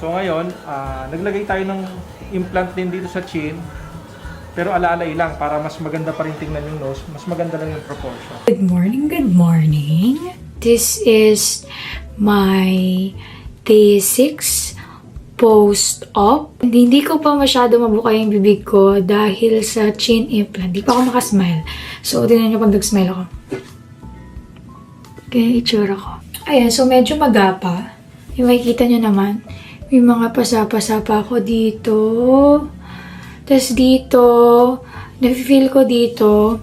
So ngayon, naglagay tayo ng implant din dito sa chin. Pero alalay lang para mas maganda pa rin tingnan yung nose, mas maganda lang yung proportion. Good morning, good morning. This is my day 6 post-op. Hindi ko pa masyado mabuka yung bibig ko dahil sa chin implant. Hindi pa ako makasmile. So, tingnan nyo pag nag-smile ako. Kaya itsura ko. Ayan, so medyo magapa. Yung makikita nyo naman, may mga pasa-pasa pa ako dito. Tapos dito, na-feel ko dito,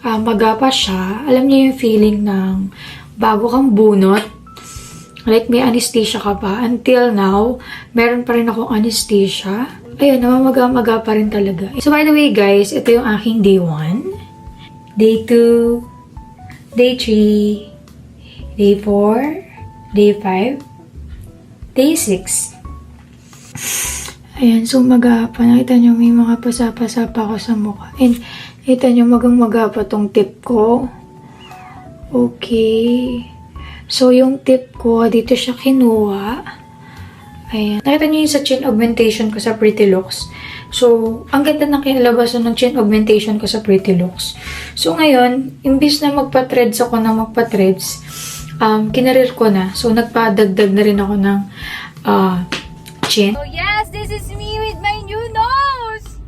magapa siya. Alam niyo yung feeling ng bago kang bunot. Like may anesthesia ka pa. Until now, meron pa rin akong anesthesia. Ayun, namamaga-maga pa rin talaga. So by the way guys, ito yung aking day 1, day 2, day 3, day 4, day 5, day 6. Ayan, so magapa. Nakita nyo, may mga pasa-pasa pa ako sa mukha. And nakita nyo, magang-maga pa tong tip ko. Okay. So, yung tip ko, dito siya kinuha. Ayan. Nakita niyo yung sa chin augmentation ko sa Pretty Looks. So, ang ganda ng kinalabasan ng chin augmentation ko sa Pretty Looks. So, ngayon, imbis na magpa-threads ako ng magpa-threads, kinarir ko na. So, nagpadagdag na rin ako ng chin. So, yes, this is me with my new nose!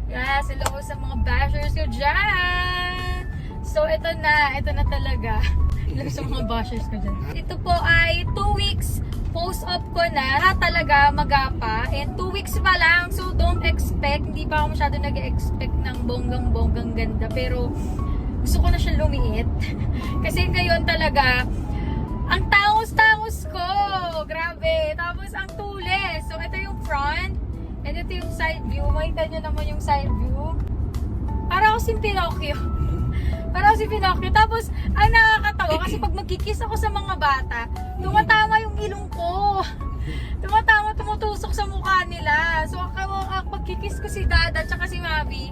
Yes, hello sa mga bashers ko dyan! So, ito na talaga. Hello sa mga bashers ko dyan. Ito po ay 2 weeks post-op ko na talaga magapa. And 2 weeks pa lang, so don't expect. Hindi pa ako masyado nag-expect ng bonggang-bonggang ganda. Pero gusto ko na siya lumiit. Kasi ngayon talaga, ang tangos-tangos ko. Grabe. Tapos ang tulis. So ito yung front. And ito yung side view. Makita nyo naman yung side view. Para ako si Pinocchio. Parang si Pinocchio. Tapos, ang nakakatawa kasi pag magkikiss ako sa mga bata, tumatama yung ilong ko. Tumatama, tumutusok sa mukha nila. So, pagkikiss ko si Dada at si Mavi,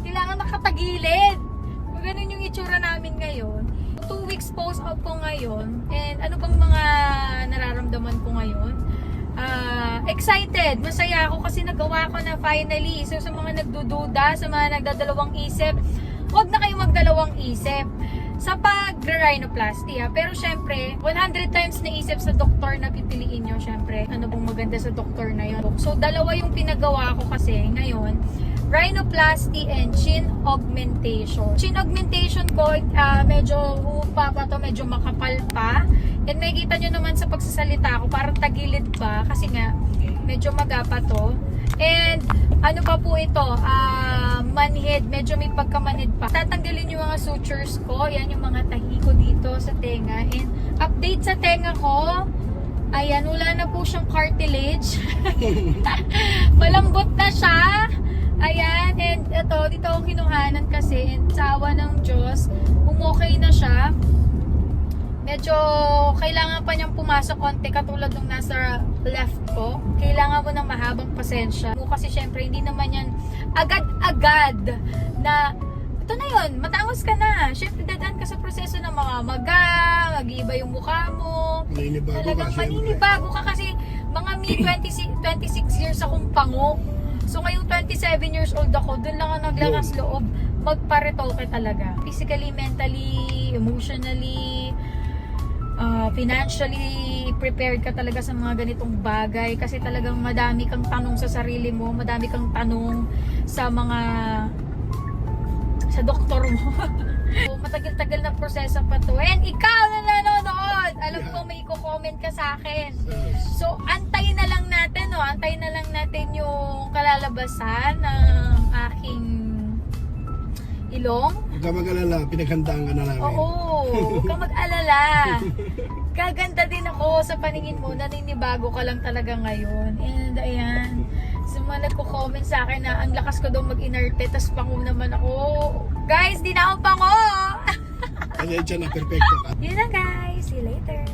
kailangan nakatagilid. Ganun yung itsura namin ngayon. 2 weeks post-op ko ngayon. And ano bang mga nararamdaman ko ngayon? Excited. Masaya ako kasi nagawa ko na finally. So, sa mga nagdududa, sa mga nagdadalawang isip, huwag na kayong magdalawang isip sa pag-rhinoplasty Pero syempre, 100 times naisip sa doktor na pipiliin nyo. Syempre, ano bang maganda sa doktor na yun. So, dalawa yung pinagawa ko kasi ngayon. Rhinoplasty and chin augmentation. Chin augmentation ko, medyo hupa pa to, medyo makapal pa. And makikita nyo naman sa pagsasalita ko, parang tagilid pa. Kasi nga, medyo magapa to. And ano pa po ito, manhid, medyo may pagkamanhid pa. Tatanggalin yung mga sutures ko, yan yung mga tahi ko dito sa tenga. And update sa tenga ko, ayan, wala na po siyang cartilage. Malambot na siya. Ayan, and ito, dito ako kinuhanan kasi, and sa awa ng Diyos, umokay na siya. Medyo kailangan pa niyang pumasok konti katulad nung nasa left ko. Kailangan mo ng mahabang pasensya. Kasi syempre hindi naman yan agad-agad na ito na yun, matangos ka na. Syempre dadaan ka sa proseso ng mga maga, mag-iiba yung mukha mo. Talagang maninibago ka kasi mga me 26 years akong pango. So ngayong 27 years old ako, dun lang ang naglakas loob magparetoke talaga. Physically, mentally, emotionally, financially prepared ka talaga sa mga ganitong bagay kasi talagang madami kang tanong sa sarili mo, madami kang tanong sa doktor mo. So, matagal-tagal na proseso pa to. And ikaw na nanonood, alam ko may i-comment ka sa akin. So, antayin na lang natin, antayin na lang natin yung kalalabasan ng aking ilong. Huwag ka mag-alala, pinaghandaan ka na namin. Oo, huwag ka mag-alala. Gaganda din ako sa paningin mo, naninibago ka lang talaga ngayon. And ayan, sa mga nagko-comment sa akin na ang lakas ko daw mag-inerte, tas pango naman ako. Guys, di na ako pango! Kaya dyan na, perfecto ka. Yun na guys, see you later.